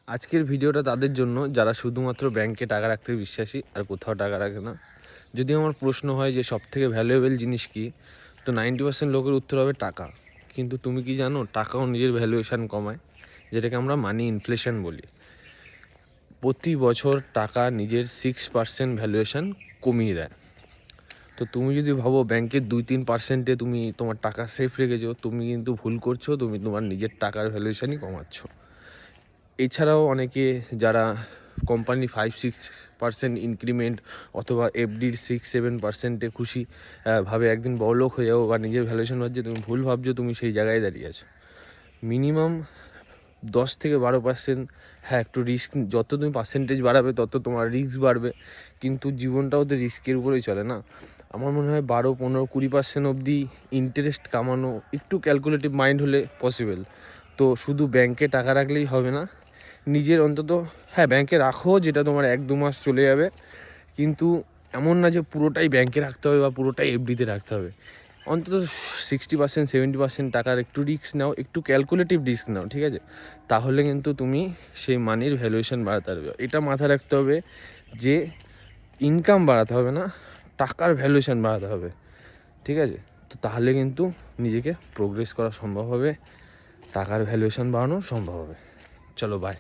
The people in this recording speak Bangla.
আজকের ভিডিওটা তাদের জন্য যারা শুধুমাত্র ব্যাংকে টাকা রাখতে বিশ্বাসী আর কোথাও টাকা রাখে না। যদি আমার প্রশ্ন হয় যে সবথেকে ভ্যালুয়েবল জিনিস কী, তো 90% লোকের উত্তর হবে টাকা। কিন্তু তুমি কি জানো, টাকাও নিজের ভ্যালুয়েশান কমায়, যেটাকে আমরা মানি ইনফ্লেশন বলি। প্রতি বছর টাকা নিজের 6% ভ্যালুয়েশান কমিয়ে দেয়। তো তুমি যদি ভাবো ব্যাংকের 2-3%-এ তুমি তোমার টাকা সেফ রেখেছো, তুমি কিন্তু ভুল করছো, তুমি তোমার নিজের টাকার ভ্যালুয়েশানই কমাচ্ছ। এছাড়াও অনেকে যারা কোম্পানি 5-6% ইনক্রিমেন্ট অথবা এফডির 6-7%-এ খুশি ভাবে একদিন বড়লোক হয়ে যাবো বা নিজের ভ্যালুয়েশন ভাবছে, তুমি ভুল ভাবছো, তুমি সেই জায়গায় দাঁড়িয়ে আছো। মিনিমাম 10-12%, হ্যাঁ একটু রিস্ক, যত তুমি পার্সেন্টেজ বাড়াবে তত তোমার রিস্ক বাড়বে, কিন্তু জীবনটাও তো রিস্কের উপরেই চলে না। আমার মনে হয় 12-15-20% অবধি ইন্টারেস্ট কামানো একটু ক্যালকুলেটিভ মাইন্ড হলে পসিবল। তো শুধু ব্যাংকে টাকা রাখলেই হবে না, নিজের অন্তত, হ্যাঁ ব্যাংকে রাখো যেটা তোমার 1-2 মাস চলে যাবে, কিন্তু এমন না যে পুরোটাই ব্যাংকে রাখতে হবে বা পুরোটাই এফডিতে রাখতে হবে। অন্তত 60-70% টাকার একটু রিস্ক নাও, একটু ক্যালকুলেটিভ রিস্ক নাও, ঠিক আছে? তাহলে কিন্তু তুমি সেই মানির ভ্যালুয়েশন বাড়াতে পারবে। এটা মাথায় রাখতে হবে যে ইনকাম বাড়াতে হবে না, টাকার ভ্যালুয়েশন বাড়াতে হবে, ঠিক আছে? তো তাহলে কিন্তু নিজেকে প্রোগ্রেস করা সম্ভব হবে, টাকার ভ্যালুয়েশন বাড়ানো সম্ভব হবে। চলো বাই।